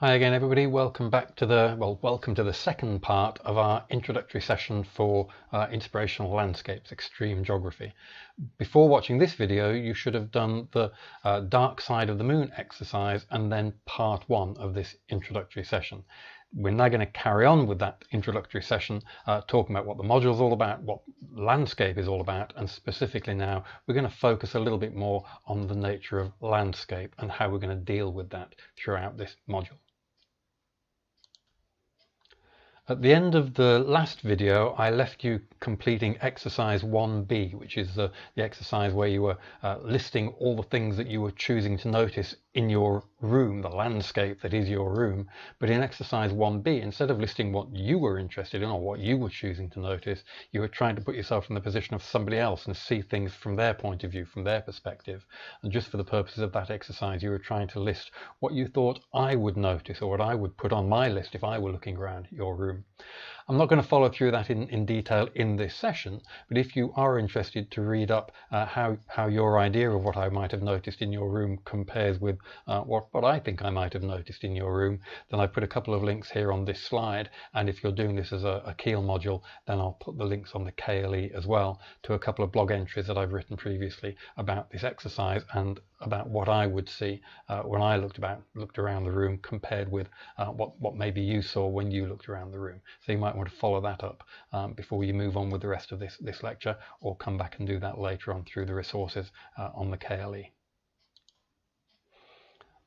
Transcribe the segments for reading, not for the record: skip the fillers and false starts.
Hi again everybody, welcome back to the second part of our introductory session for Inspirational Landscapes, Extreme Geography. Before watching this video you should have done the Dark Side of the Moon exercise and then part one of this introductory session. We're now going to carry on with that introductory session, talking about what the module is all about, what landscape is all about, and specifically now we're going to focus a little bit more on the nature of landscape and how we're going to deal with that throughout this module. At the end of the last video, I left you completing exercise 1B, which is the exercise where you were listing all the things that you were choosing to notice in your room, the landscape that is your room. But in exercise 1B, instead of listing what you were interested in or what you were choosing to notice, you were trying to put yourself in the position of somebody else and see things from their point of view, from their perspective. And just for the purposes of that exercise, you were trying to list what you thought I would notice or what I would put on my list if I were looking around your room. I'm not going to follow through that in detail in this session, but if you are interested to read up how your idea of what I might have noticed in your room compares with what I think I might have noticed in your room, then I put a couple of links here on this slide, and if you're doing this as a Keel module, then I'll put the links on the KLE as well to a couple of blog entries that I've written previously about this exercise and about what I would see when I looked around the room compared with what maybe you saw when you looked around the room. So you might want to follow that up before you move on with the rest of this lecture, or come back and do that later on through the resources on the KLE.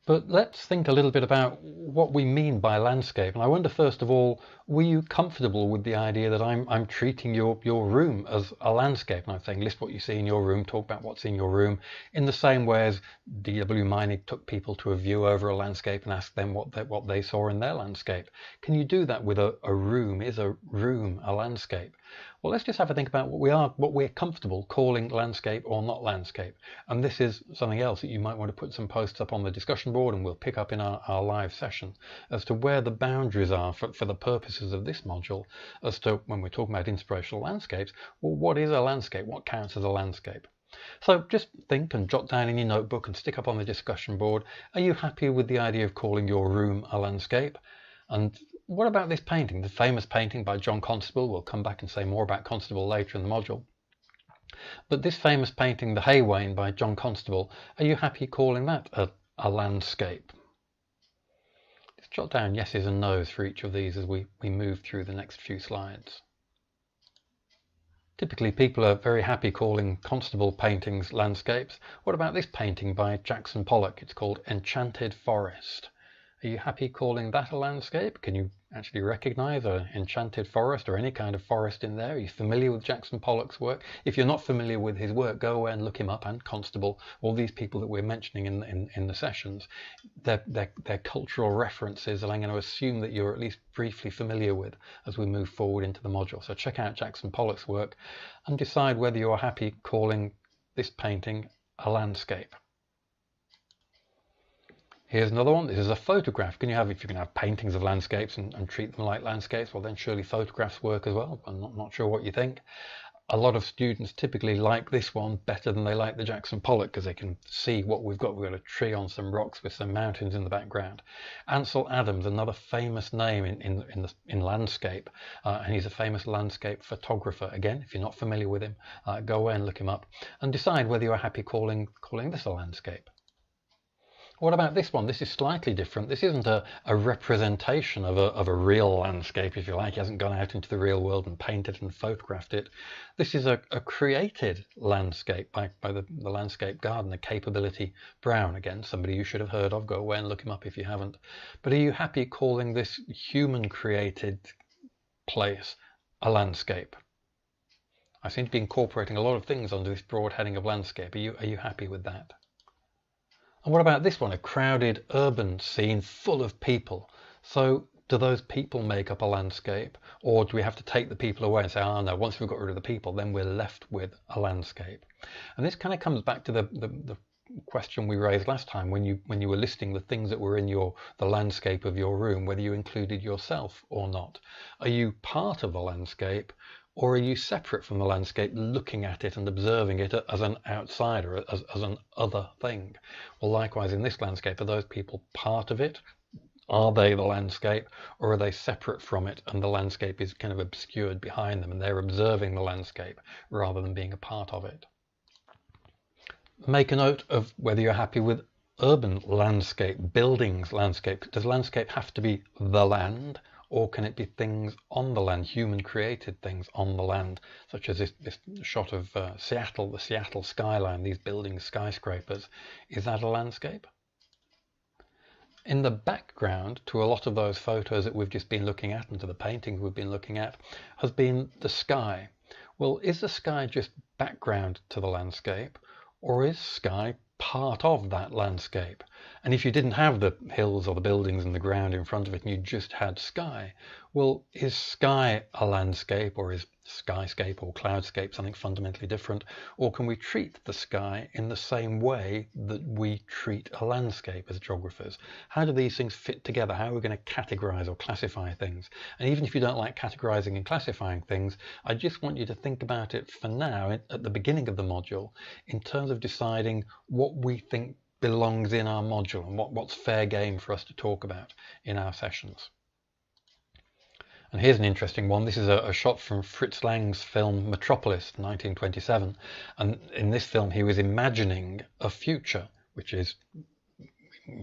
But let's think a little bit about what we mean by landscape. And I wonder, first of all, were you comfortable with the idea that I'm treating your room as a landscape? And I'm saying list what you see in your room, talk about what's in your room, in the same way as D.W. Meinig took people to a view over a landscape and asked them what they saw in their landscape. Can you do that with a room? Is a room a landscape? Well, let's just have a think about what we're comfortable calling landscape or not landscape. And this is something else that you might want to put some posts up on the discussion board, and we'll pick up in our live session as to where the boundaries are for the purposes of this module, as to when we're talking about inspirational landscapes, well, what is a landscape? What counts as a landscape? So just think and jot down in your notebook and stick up on the discussion board. Are you happy with the idea of calling your room a landscape? And what about this painting, the famous painting by John Constable? We'll come back and say more about Constable later in the module. But this famous painting, The Hay Wain by John Constable, are you happy calling that a landscape? Just jot down yeses and nos for each of these as we move through the next few slides. Typically people are very happy calling Constable paintings landscapes. What about this painting by Jackson Pollock? It's called Enchanted Forest. Are you happy calling that a landscape? Can you actually recognize an enchanted forest or any kind of forest in there? Are you familiar with Jackson Pollock's work? If you're not familiar with his work, go away and look him up, and Constable, all these people that we're mentioning in the sessions, they're cultural references that I'm going to assume that you're at least briefly familiar with as we move forward into the module. So check out Jackson Pollock's work and decide whether you're happy calling this painting a landscape. Here's another one. This is a photograph. If you can have paintings of landscapes and treat them like landscapes, well then surely photographs work as well. I'm not sure what you think. A lot of students typically like this one better than they like the Jackson Pollock because they can see what we've got. We've got a tree on some rocks with some mountains in the background. Ansel Adams, another famous name in landscape, and he's a famous landscape photographer. Again, if you're not familiar with him, go away and look him up and decide whether you're happy calling this a landscape. What about this one? This is slightly different. This isn't a representation of a real landscape, if you like. He hasn't gone out into the real world and painted and photographed it. This is a created landscape by the landscape gardener, Capability Brown. Again, somebody you should have heard of. Go away and look him up if you haven't. But are you happy calling this human created place a landscape? I seem to be incorporating a lot of things under this broad heading of landscape. Are you happy with that? And what about this one? A crowded urban scene full of people. So do those people make up a landscape, or do we have to take the people away and say, oh no, once we've got rid of the people, then we're left with a landscape? And this kind of comes back to the question we raised last time when you were listing the things that were in the landscape of your room, whether you included yourself or not. Are you part of the landscape, or are you separate from the landscape, looking at it and observing it as an outsider, as an other thing? Well, likewise in this landscape, are those people part of it? Are they the landscape, or are they separate from it and the landscape is kind of obscured behind them and they're observing the landscape rather than being a part of it? Make a note of whether you're happy with urban landscape, buildings landscape. Does landscape have to be the land, or can it be things on the land, human created things on the land, such as this shot of Seattle, the Seattle skyline, these buildings, skyscrapers? Is that a landscape? In the background to a lot of those photos that we've just been looking at and to the paintings we've been looking at has been the sky. Well, is the sky just background to the landscape, or is sky part of that landscape? And if you didn't have the hills or the buildings and the ground in front of it and you just had sky, well, is sky a landscape, or is skyscape or cloudscape something fundamentally different? Or can we treat the sky in the same way that we treat a landscape as geographers? How do these things fit together? How are we going to categorize or classify things? And even if you don't like categorizing and classifying things, I just want you to think about it for now at the beginning of the module in terms of deciding what we think belongs in our module and what's fair game for us to talk about in our sessions. And here's an interesting one. This is a shot from Fritz Lang's film Metropolis, 1927. And in this film, he was imagining a future, which is,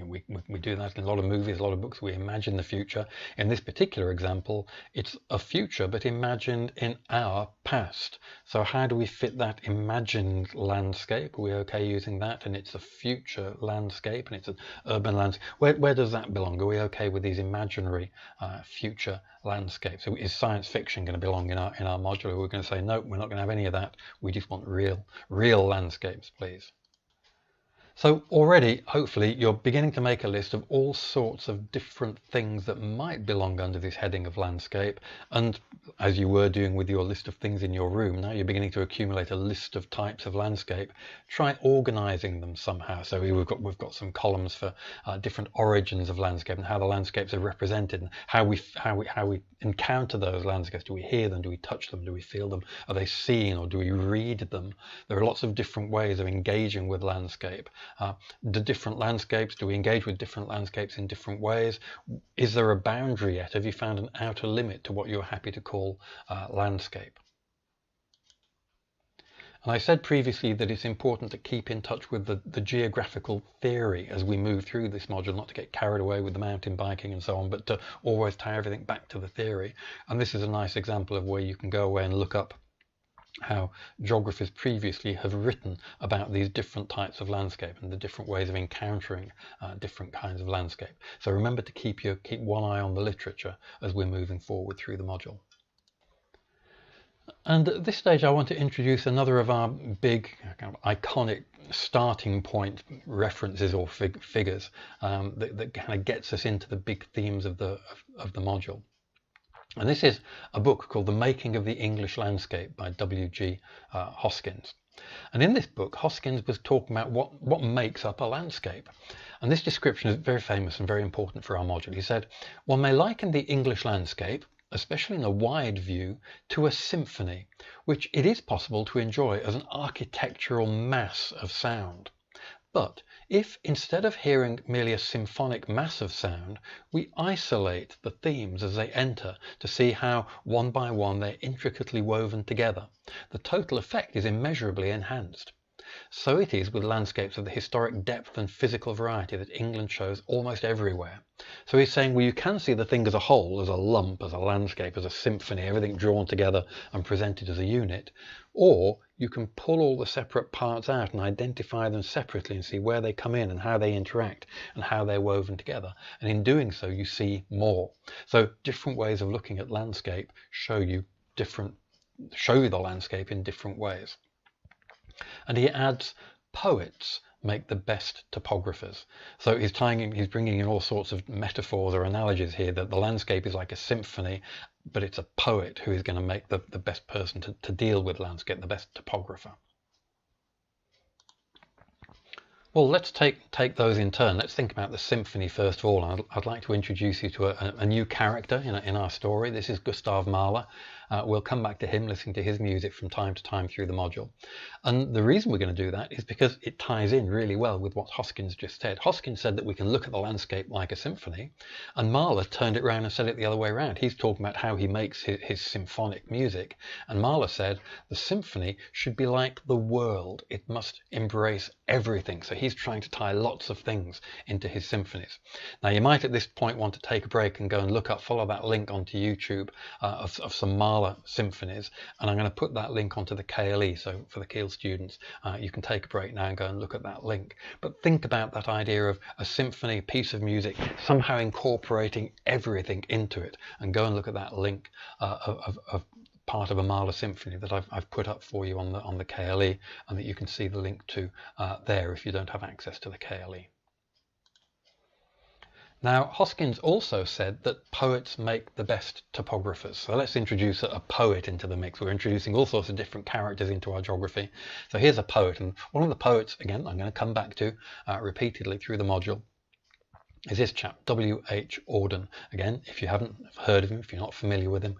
we do that in a lot of movies, a lot of books. We imagine the future. In this particular example, it's a future, but imagined in our past. So how do we fit that imagined landscape? Are we okay using that? And it's a future landscape, and it's an urban landscape. Where does that belong? Are we okay with these imaginary future landscapes? So is science fiction going to belong in our module? We're going to say, no, we're not going to have any of that. We just want real landscapes, please. So already, hopefully, you're beginning to make a list of all sorts of different things that might belong under this heading of landscape. And as you were doing with your list of things in your room, now you're beginning to accumulate a list of types of landscape. Try organizing them somehow. So we've got some columns for different origins of landscape and how the landscapes are represented and how we encounter those landscapes. Do we hear them? Do we touch them? Do we feel them? Are they seen, or do we read them? There are lots of different ways of engaging with landscape. The different landscapes, do we engage with different landscapes in different ways? Is there a boundary yet? Have you found an outer limit to what you're happy to call landscape? And I said previously that it's important to keep in touch with the geographical theory as we move through this module, not to get carried away with the mountain biking and so on, but to always tie everything back to the theory. And this is a nice example of where you can go away and look up how geographers previously have written about these different types of landscape and the different ways of encountering different kinds of landscape. So remember to keep one eye on the literature as we're moving forward through the module. And at this stage, I want to introduce another of our big kind of iconic starting point references or figures that kind of gets us into the big themes of the module. And this is a book called The Making of the English Landscape by W.G. Hoskins. And in this book, Hoskins was talking about what makes up a landscape. And this description is very famous and very important for our module. He said, one may liken the English landscape, especially in a wide view, to a symphony, which it is possible to enjoy as an architectural mass of sound. But if, instead of hearing merely a symphonic mass of sound, we isolate the themes as they enter to see how, one by one, they're intricately woven together, the total effect is immeasurably enhanced. So it is with landscapes of the historic depth and physical variety that England shows almost everywhere. So he's saying, well, you can see the thing as a whole, as a lump, as a landscape, as a symphony, everything drawn together and presented as a unit, or you can pull all the separate parts out and identify them separately and see where they come in and how they interact and how they're woven together. And in doing so, you see more. So different ways of looking at landscape show you the landscape in different ways. And he adds, poets make the best topographers. So he's bringing in all sorts of metaphors or analogies here, that the landscape is like a symphony, but it's a poet who is going to make the best person to deal with landscape, the best topographer. Well, let's take those in turn. Let's think about the symphony first of all. I'd like to introduce you to a new character in our story. This is Gustav Mahler. We'll come back to him, listening to his music from time to time through the module. And the reason we're going to do that is because it ties in really well with what Hoskins just said. Hoskins said that we can look at the landscape like a symphony, and Mahler turned it around and said it the other way around. He's talking about how he makes his symphonic music, and Mahler said the symphony should be like the world. It must embrace everything. So he's trying to tie lots of things into his symphonies. Now you might at this point want to take a break and go and follow that link onto YouTube of some Mahler symphonies, and I'm going to put that link onto the KLE. So for the Kiel students, you can take a break now and go and look at that link. But think about that idea of a symphony, a piece of music, somehow incorporating everything into it, and go and look at that link of part of a Mahler symphony that I've put up for you on the KLE, and that you can see the link to there if you don't have access to the KLE. Now, Hoskins also said that poets make the best topographers. So let's introduce a poet into the mix. We're introducing all sorts of different characters into our geography. So here's a poet, and one of the poets, again, I'm going to come back to repeatedly through the module, is this chap, W.H. Auden. Again, if you haven't heard of him, if you're not familiar with him,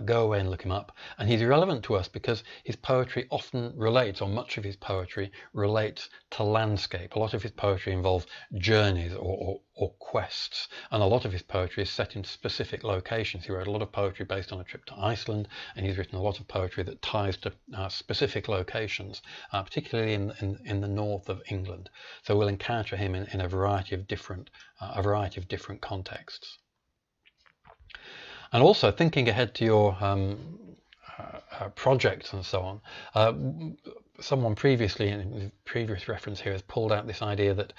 go away and look him up. And he's relevant to us because his poetry often relates, or much of his poetry relates to landscape. A lot of his poetry involves journeys or quests, and a lot of his poetry is set in specific locations. He wrote a lot of poetry based on a trip to Iceland, and he's written a lot of poetry that ties to specific locations, particularly in the north of England. So we'll encounter him in a variety of different contexts. And also thinking ahead to your projects and so on, someone previously in the previous reference here has pulled out this idea that,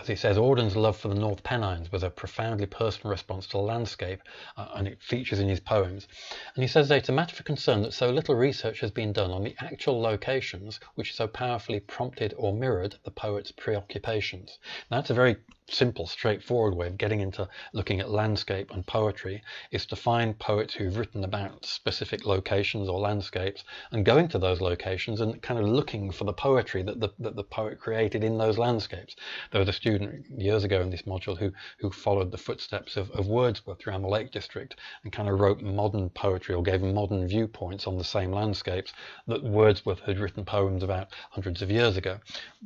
as he says, Auden's love for the North Pennines was a profoundly personal response to the landscape, and it features in his poems. And he says that it's a matter for concern that so little research has been done on the actual locations which so powerfully prompted or mirrored the poet's preoccupations. Now, that's a very simple, straightforward way of getting into looking at landscape and poetry, is to find poets who've written about specific locations or landscapes and going to those locations and kind of looking for the poetry that the poet created in those landscapes. There was a student years ago in this module who followed the footsteps of Wordsworth around the Lake District and kind of wrote modern poetry, or gave modern viewpoints on the same landscapes that Wordsworth had written poems about hundreds of years ago.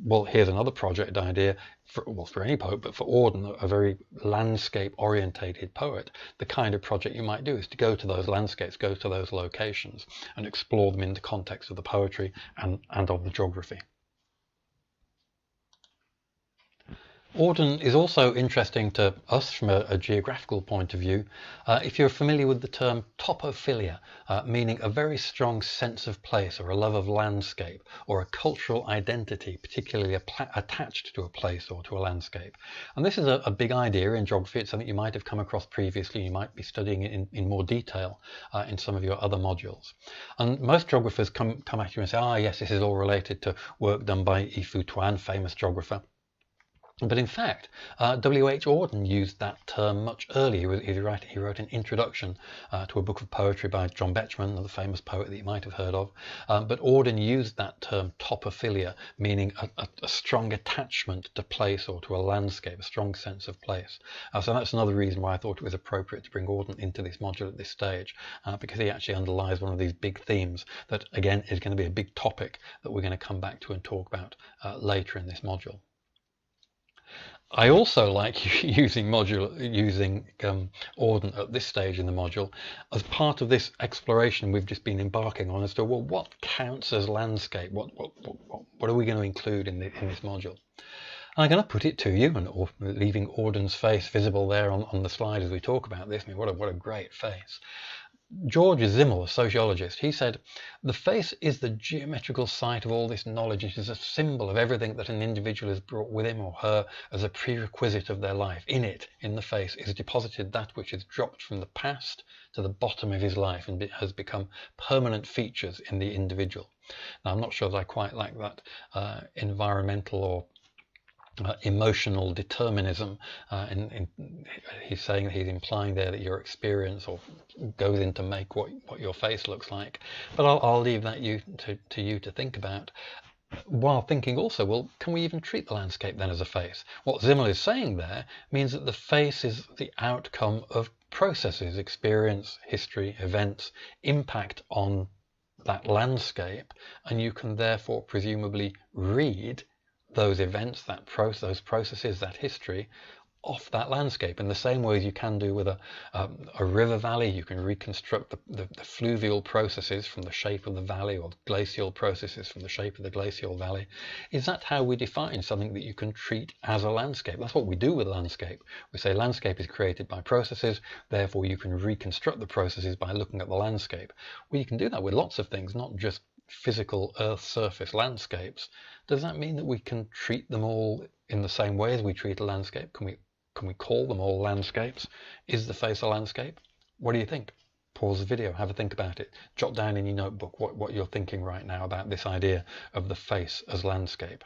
Well, here's another project idea for any poet, but for Auden, a very landscape orientated poet. The kind of project you might do is to go to those landscapes, go to those locations, and explore them in the context of the poetry and of the geography. Auden is also interesting to us from a geographical point of view. If you're familiar with the term topophilia, meaning a very strong sense of place, or a love of landscape, or a cultural identity particularly attached to a place or to a landscape. And this is a big idea in geography. It's something you might have come across previously. You might be studying it in more detail in some of your other modules. And most geographers come at you and say, yes, this is all related to work done by Yi-Fu Tuan, famous geographer. But in fact, W.H. Auden used that term much earlier. He wrote an introduction to a book of poetry by John Betjeman, the famous poet that you might have heard of. But Auden used that term topophilia, meaning a strong attachment to place or to a landscape, a strong sense of place. So that's another reason why I thought it was appropriate to bring Auden into this module at this stage, because he actually underlies one of these big themes that, again, is going to be a big topic that we're going to come back to and talk about later in this module. I also like using Auden at this stage in the module as part of this exploration we've just been embarking on as to, well, what counts as landscape? What are we going to include in this module? I'm going to put it to you, and leaving Auden's face visible there on the slide as we talk about this. I mean, what a great face. George Simmel, a sociologist, he said, the face is the geometrical site of all this knowledge. It is a symbol of everything that an individual has brought with him or her as a prerequisite of their life. In it, in the face, is deposited that which has dropped from the past to the bottom of his life and has become permanent features in the individual. Now, I'm not sure that I quite like that environmental or emotional determinism. He's saying that he's implying there that your experience or goes in to make what your face looks like. But I'll leave that to you to think about. while thinking also, well, can we even treat the landscape then as a face? What Zimmel is saying there means that the face is the outcome of processes, experience, history, events, impact on that landscape, and you can therefore presumably read those events, those processes, that history off that landscape in the same way as you can do with a river valley. You can reconstruct the fluvial processes from the shape of the valley, or glacial processes from the shape of the glacial valley. Is that how we define something that you can treat as a landscape? That's what we do with landscape. We say landscape is created by processes, therefore you can reconstruct the processes by looking at the landscape. Well, you can do that with lots of things, not just physical Earth surface landscapes. Does that mean that we can treat them all in the same way as we treat a landscape? Can we call them all landscapes? Is the face a landscape? What do you think? Pause the video, have a think about it. Jot down in your notebook what you're thinking right now about this idea of the face as landscape.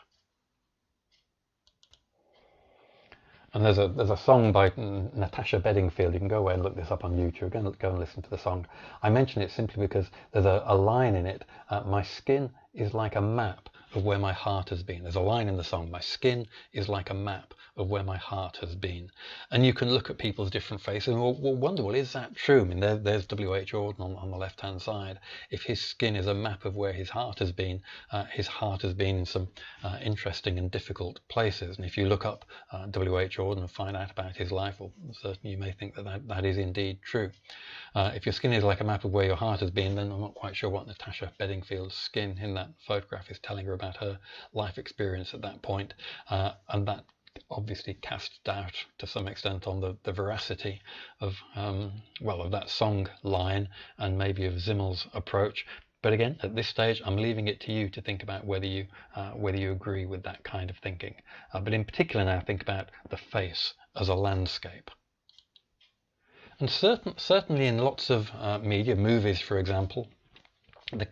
And there's a song by Natasha Bedingfield. You can go away and look this up on YouTube. Go and listen to the song. I mention it simply because there's a line in it. My skin is like a map of where my heart has been. There's a line in the song. My skin is like a map of where my heart has been. And you can look at people's different faces and we'll wonder, well, is that true? I mean, there's W.H. Auden on the left-hand side. If his skin is a map of where his heart has been in some interesting and difficult places. And if you look up W.H. Auden and find out about his life, well, certainly you may think that is indeed true. If your skin is like a map of where your heart has been, then I'm not quite sure what Natasha Bedingfield's skin in that photograph is telling her about her life experience at that point. And that obviously cast doubt to some extent on the veracity of of that song line and maybe of Zimmel's approach. But again, at this stage, I'm leaving it to you to think about whether you agree with that kind of thinking. But in particular now, think about the face as a landscape. And certainly in lots of media, movies for example, the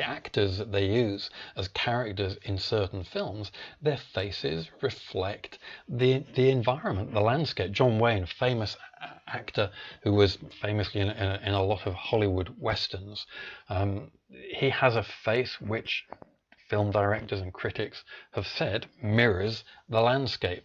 actors that they use as characters in certain films, their faces reflect the environment, the landscape. John Wayne, a famous actor who was famously in a lot of Hollywood westerns, he has a face which film directors and critics have said mirrors the landscape.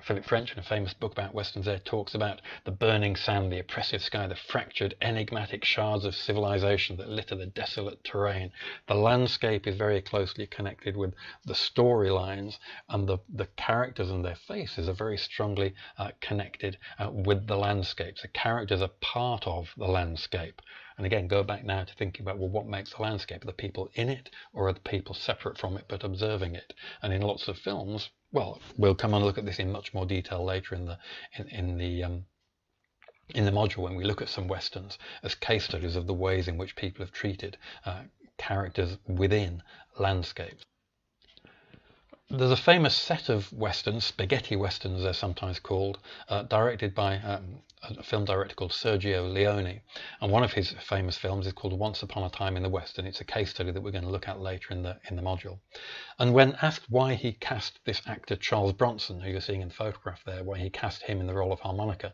Philip French, in a famous book about westerns there, talks about the burning sand, the oppressive sky, the fractured, enigmatic shards of civilization that litter the desolate terrain. The landscape is very closely connected with the storylines, and the characters and their faces are very strongly connected with the landscapes. The characters are part of the landscape. And again, go back now to thinking about, well, what makes the landscape? Are the people in it, or are the people separate from it but observing it? And in lots of films, well, we'll come and look at this in much more detail later in the module when we look at some westerns as case studies of the ways in which people have treated characters within landscapes. There's a famous set of westerns, spaghetti westerns they're sometimes called, directed by a film director called Sergio Leone. And one of his famous films is called Once Upon a Time in the West, and it's a case study that we're going to look at later in the module. And when asked why he cast this actor Charles Bronson, who you're seeing in the photograph there, why he cast him in the role of harmonica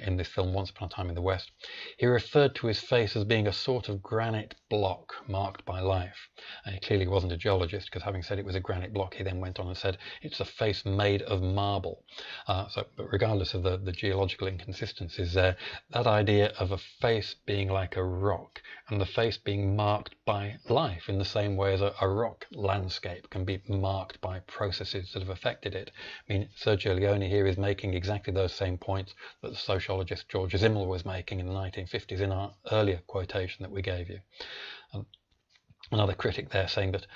in this film Once Upon a Time in the West, he referred to his face as being a sort of granite block marked by life. And he clearly wasn't a geologist, because having said it was a granite block, he then went on and said it's a face made of marble. But regardless of the geological inconsistencies there, that idea of a face being like a rock and the face being marked by life in the same way as a rock landscape can be marked by processes that have affected it. I mean, Sergio Leone here is making exactly those same points that the sociologist George Simmel was making in the 1950s in our earlier quotation that we gave you. Another critic there saying that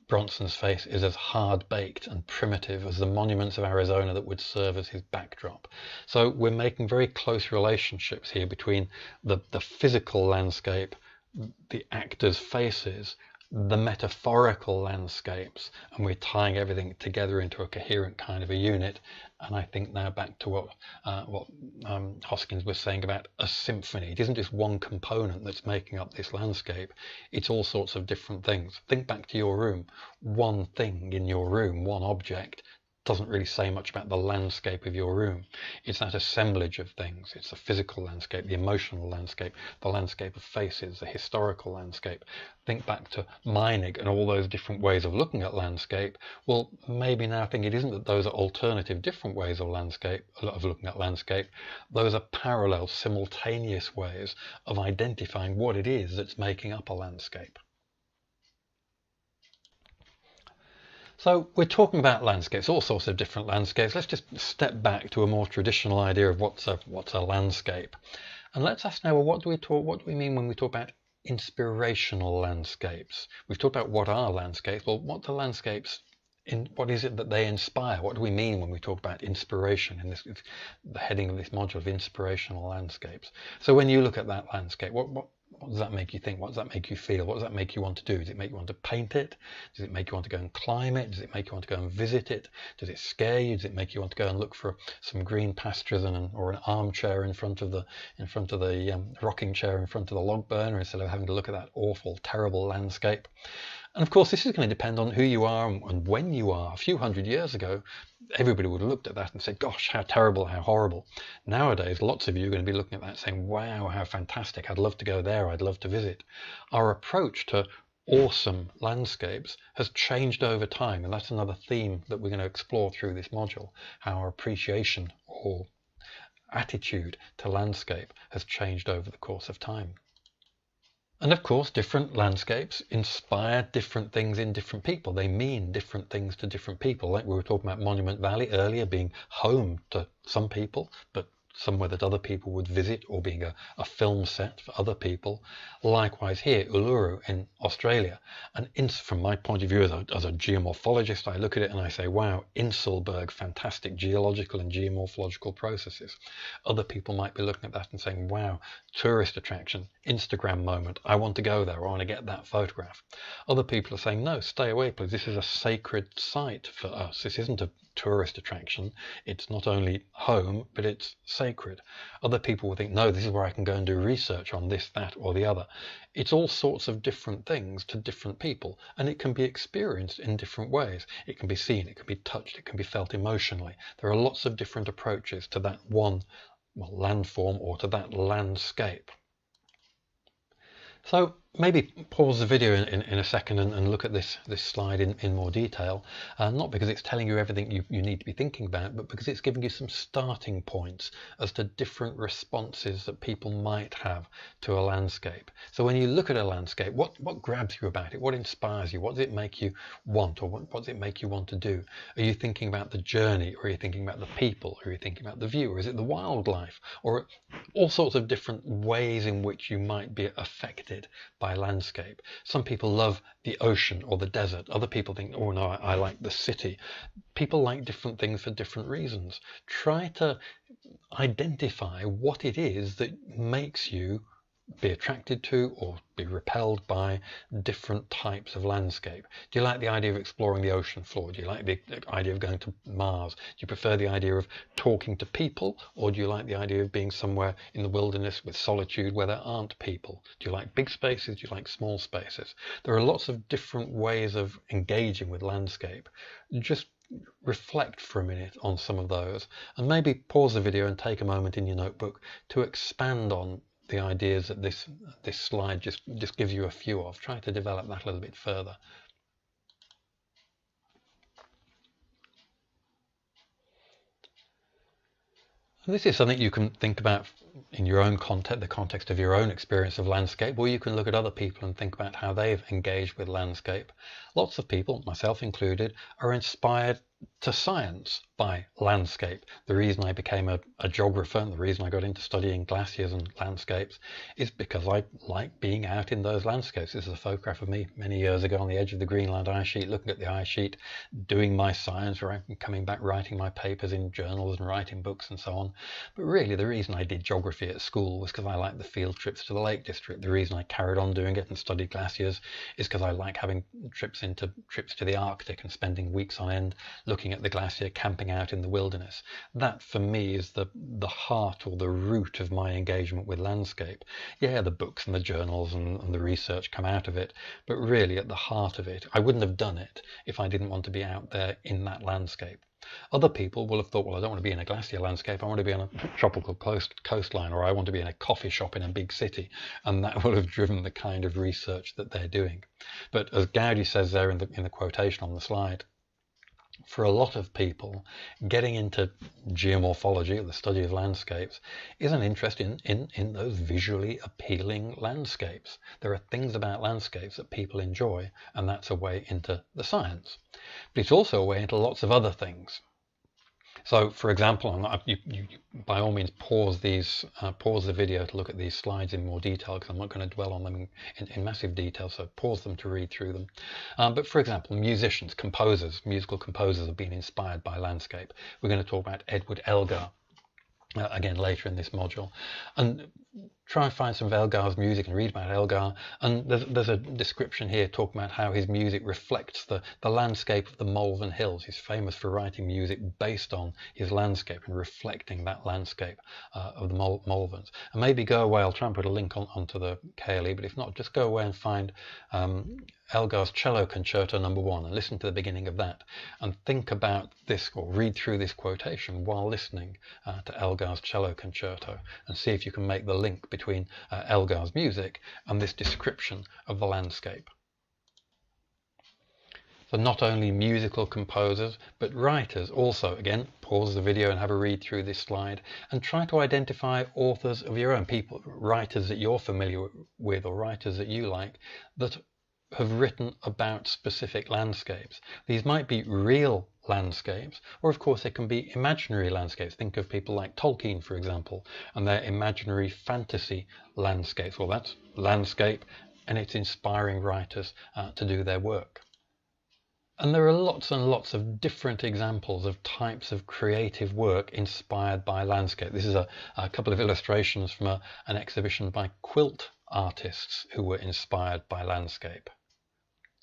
Bronson's face is as hard-baked and primitive as the monuments of Arizona that would serve as his backdrop. So we're making very close relationships here between the physical landscape, the actors' faces, the metaphorical landscapes, and we're tying everything together into a coherent kind of a unit. And I think now back to what Hoskins was saying about a symphony. It isn't just one component that's making up this landscape, it's all sorts of different things. Think back to your room. One thing in your room, one object, doesn't really say much about the landscape of your room. It's that assemblage of things. It's the physical landscape, the emotional landscape, the landscape of faces, the historical landscape. Think back to Meinig and all those different ways of looking at landscape. Well, maybe now think it isn't that those are alternative different ways of looking at landscape. Those are parallel, simultaneous ways of identifying what it is that's making up a landscape. So we're talking about landscapes, all sorts of different landscapes. Let's just step back to a more traditional idea of what's a landscape. And let's ask now, well, what do we mean when we talk about inspirational landscapes? We've talked about what are landscapes. Well, what are landscapes? What is it that they inspire? What do we mean when we talk about inspiration in this, the heading of this module of inspirational landscapes? So when you look at that landscape, what does that make you think? What does that make you feel? What does that make you want to do? Does it make you want to paint it? Does it make you want to go and climb it? Does it make you want to go and visit it? Does it scare you? Does it make you want to go and look for some green pastures or an armchair in front of the rocking chair in front of the log burner instead of having to look at that awful, terrible landscape? And of course, this is going to depend on who you are and when you are. A few hundred years ago, everybody would have looked at that and said, gosh, how terrible, how horrible. Nowadays, lots of you are going to be looking at that saying, wow, how fantastic. I'd love to go there. I'd love to visit. Our approach to awesome landscapes has changed over time. And that's another theme that we're going to explore through this module, how our appreciation or attitude to landscape has changed over the course of time. And of course, different landscapes inspire different things in different people. They mean different things to different people. Like we were talking about Monument Valley earlier being home to some people, but somewhere that other people would visit, or being a film set for other people. Likewise here, Uluru in Australia. And from my point of view as a geomorphologist, I look at it and I say, wow, Inselberg, fantastic geological and geomorphological processes. Other people might be looking at that and saying, wow, tourist attraction, Instagram moment, I want to go there, I want to get that photograph. Other people are saying, no, stay away please, this is a sacred site for us. This isn't a tourist attraction. It's not only home, but it's sacred. Other people will think, no, this is where I can go and do research on this, that, or the other. It's all sorts of different things to different people, and it can be experienced in different ways. It can be seen, it can be touched, it can be felt emotionally. There are lots of different approaches to that one landform or to that landscape. So maybe pause the video in a second and look at this slide in more detail, not because it's telling you everything you need to be thinking about, but because it's giving you some starting points as to different responses that people might have to a landscape. So when you look at a landscape, what grabs you about it? What inspires you? What does it make you want, or what does it make you want to do? Are you thinking about the journey, or are you thinking about the people, or are you thinking about the view, or is it the wildlife, or all sorts of different ways in which you might be affected by landscape? Some people love the ocean or the desert. Other people think, oh no, I like the city. People like different things for different reasons. Try to identify what it is that makes you be attracted to or be repelled by different types of landscape. Do you like the idea of exploring the ocean floor? Do you like the idea of going to Mars? Do you prefer the idea of talking to people, or do you like the idea of being somewhere in the wilderness with solitude where there aren't people? Do you like big spaces? Do you like small spaces? There are lots of different ways of engaging with landscape. Just reflect for a minute on some of those, and maybe pause the video and take a moment in your notebook to expand on the ideas that this slide just gives you a few of. Try to develop that a little bit further. And this is something you can think about in your own context, the context of your own experience of landscape, or you can look at other people and think about how they've engaged with landscape. Lots of people, myself included, are inspired to science by landscape. The reason I became a geographer and the reason I got into studying glaciers and landscapes is because I like being out in those landscapes. This is a photograph of me many years ago on the edge of the Greenland ice sheet, looking at the ice sheet, doing my science, coming back, writing my papers in journals and writing books and so on. But really the reason I did geography at school was because I liked the field trips to the Lake District. The reason I carried on doing it and studied glaciers is because I like having trips to the Arctic and spending weeks on end looking at the glacier, camping out in the wilderness. That for me is the heart or the root of my engagement with landscape. Yeah, the books and the journals and the research come out of it, but really at the heart of it, I wouldn't have done it if I didn't want to be out there in that landscape. Other people will have thought, well, I don't want to be in a glacier landscape, I want to be on a tropical coastline, or I want to be in a coffee shop in a big city, and that will have driven the kind of research that they're doing. But as Gaudi says there in the quotation on the slide, for a lot of people, getting into geomorphology, the study of landscapes, is an interest in those visually appealing landscapes. There are things about landscapes that people enjoy, and that's a way into the science. But it's also a way into lots of other things. So, for example, you by all means pause the video to look at these slides in more detail, because I'm not going to dwell on them in massive detail. So pause them to read through them. But for example, musicians, composers, musical composers have been inspired by landscape. We're going to talk about Edward Elgar again later in this module, and try and find some of Elgar's music and read about Elgar. And there's a description here talking about how his music reflects the landscape of the Malvern Hills. He's famous for writing music based on his landscape and reflecting that landscape of the Malverns. And maybe go away, I'll try and put a link onto the KLE, but if not, just go away and find Elgar's Cello Concerto No. 1 and listen to the beginning of that, and think about this, or read through this quotation while listening to Elgar's Cello Concerto, and see if you can make the link between Elgar's music and this description of the landscape. So not only musical composers, but writers also. Again, pause the video and have a read through this slide, and try to identify authors of your own, people, writers that you're familiar with, or writers that you like, that have written about specific landscapes. These might be real landscapes, or of course they can be imaginary landscapes. Think of people like Tolkien, for example, and their imaginary fantasy landscapes. Well, that's landscape, and it's inspiring writers to do their work. And there are lots and lots of different examples of types of creative work inspired by landscape. This is a couple of illustrations from an exhibition by quilt artists who were inspired by landscape.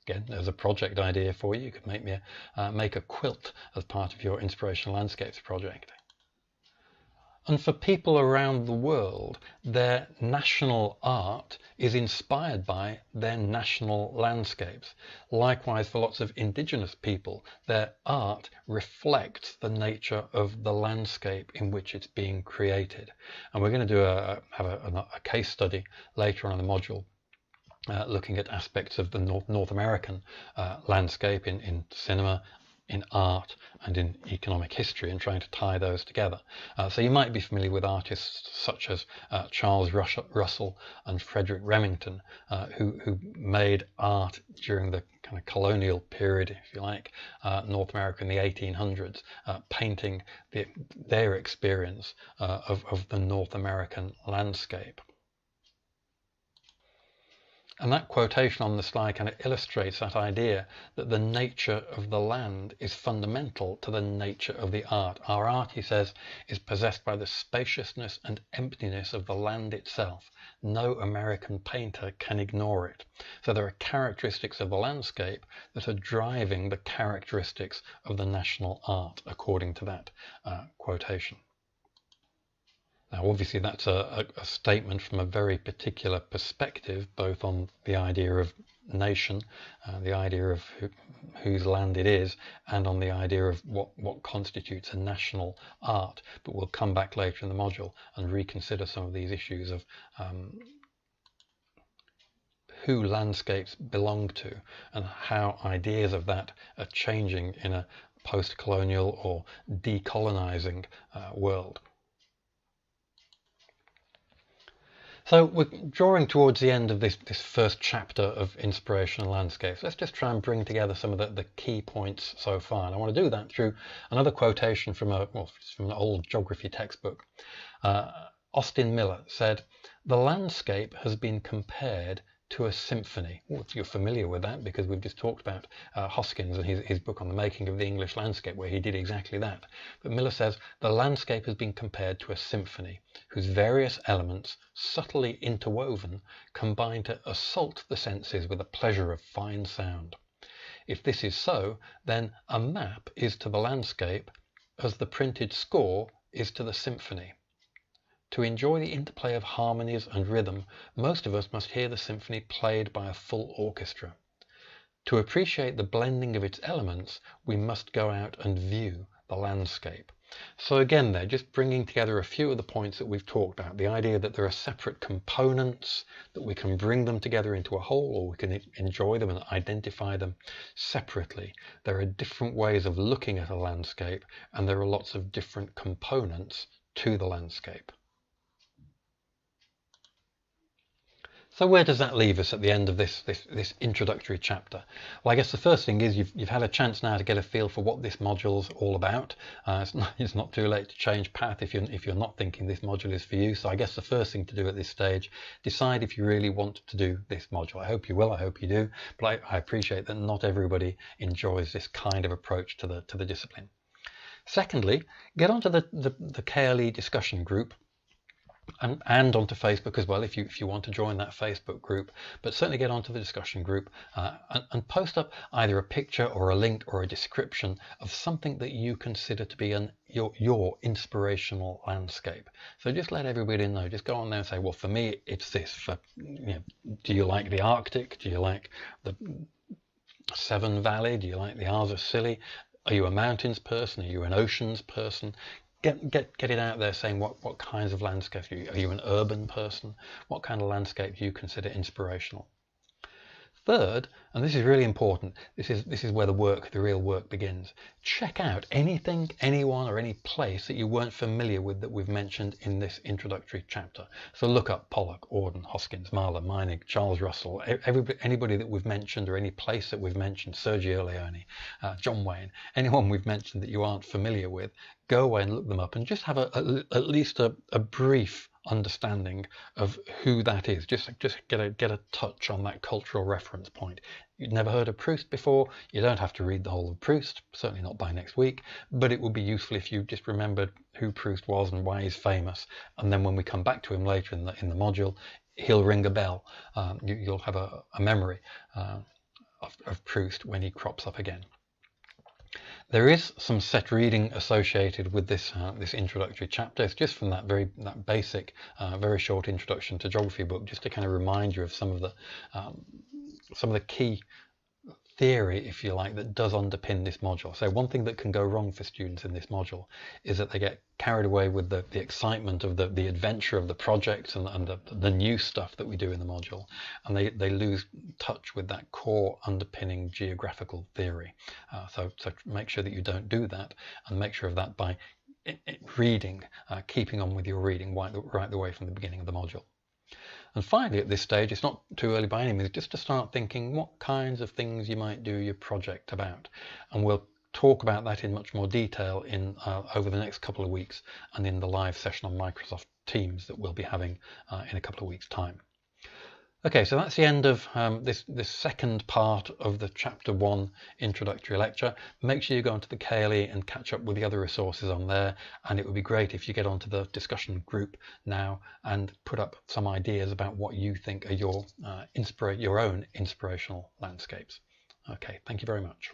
Again, there's a project idea for you. You could make a quilt as part of your Inspirational Landscapes project. And for people around the world, their national art is inspired by their national landscapes. Likewise, for lots of indigenous people, their art reflects the nature of the landscape in which it's being created. And we're going to have a case study later on in the module, looking at aspects of the North American landscape in cinema, in art, and in economic history, and trying to tie those together. So you might be familiar with artists such as Charles Russell and Frederick Remington, who made art during the kind of colonial period, if you like, North America in the 1800s, painting their experience of the North American landscape. And that quotation on the slide kind of illustrates that idea that the nature of the land is fundamental to the nature of the art. Our art, he says, is possessed by the spaciousness and emptiness of the land itself. No American painter can ignore it. So there are characteristics of the landscape that are driving the characteristics of the national art, according to that quotation. Now, obviously, that's a statement from a very particular perspective, both on the idea of nation, the idea of whose land it is, and on the idea of what constitutes a national art. But we'll come back later in the module and reconsider some of these issues of who landscapes belong to, and how ideas of that are changing in a post-colonial or decolonizing world. So we're drawing towards the end of this first chapter of Inspirational Landscapes. Let's just try and bring together some of the key points so far. And I want to do that through another quotation from an old geography textbook. Austin Miller said, "The landscape has been compared to a symphony." Well, you're familiar with that because we've just talked about Hoskins and his book on the making of the English landscape, where he did exactly that. But Miller says the landscape has been compared to a symphony whose various elements, subtly interwoven, combine to assault the senses with the pleasure of fine sound. If this is so, then a map is to the landscape as the printed score is to the symphony. To enjoy the interplay of harmonies and rhythm, most of us must hear the symphony played by a full orchestra. To appreciate the blending of its elements, we must go out and view the landscape. So again, they're just bringing together a few of the points that we've talked about. The idea that there are separate components, that we can bring them together into a whole, or we can enjoy them and identify them separately. There are different ways of looking at a landscape, and there are lots of different components to the landscape. So where does that leave us at the end of this introductory chapter? Well, I guess the first thing is you've had a chance now to get a feel for what this module's all about. It's not too late to change path if you're not thinking this module is for you. So I guess the first thing to do at this stage, decide if you really want to do this module. I hope you will. I hope you do. But I appreciate that not everybody enjoys this kind of approach to the discipline. Secondly, get onto the KLE discussion group. And onto Facebook as well if you want to join that Facebook group, but certainly get onto the discussion group and post up either a picture or a link or a description of something that you consider to be your inspirational landscape. So just let everybody know. Just go on there and say, well, for me it's this. Do you like the Arctic? Do you like the Severn Valley? Do you like the Isles of Scilly? Are you a mountains person? Are you an oceans person? Get it out there saying what kinds of landscapes are you an urban person? What kind of landscape do you consider inspirational? Third, and this is really important, this is where the real work begins. Check out anything, anyone, or any place that you weren't familiar with that we've mentioned in this introductory chapter. So look up Pollock, Auden, Hoskins, Marler, Meinig, Charles Russell, anybody that we've mentioned, or any place that we've mentioned, Sergio Leone, John Wayne, anyone we've mentioned that you aren't familiar with, go away and look them up and just have at least a brief understanding of who that is. Just get a touch on that cultural reference point. You've never heard of Proust before, you don't have to read the whole of Proust, certainly not by next week, but it would be useful if you just remembered who Proust was and why he's famous, and then when we come back to him later in the module, he'll ring a bell. You'll have a memory of Proust when he crops up again. There is some set reading associated with this introductory chapter. It's just from that basic, very short introduction to geography book, just to kind of remind you of some of the key theory, if you like, that does underpin this module. So one thing that can go wrong for students in this module is that they get carried away with the excitement of the adventure of the projects and the new stuff that we do in the module, and they lose touch with that core underpinning geographical theory. So make sure that you don't do that, and make sure of that by reading, keeping on with your reading right the way from the beginning of the module. And finally, at this stage, it's not too early by any means, just to start thinking what kinds of things you might do your project about. And we'll talk about that in much more detail over the next couple of weeks, and in the live session on Microsoft Teams that we'll be having in a couple of weeks' time. Okay, so that's the end of this second part of the Chapter 1 introductory lecture. Make sure you go onto the KLE and catch up with the other resources on there, and it would be great if you get onto the discussion group now and put up some ideas about what you think are your own inspirational landscapes. Okay, thank you very much.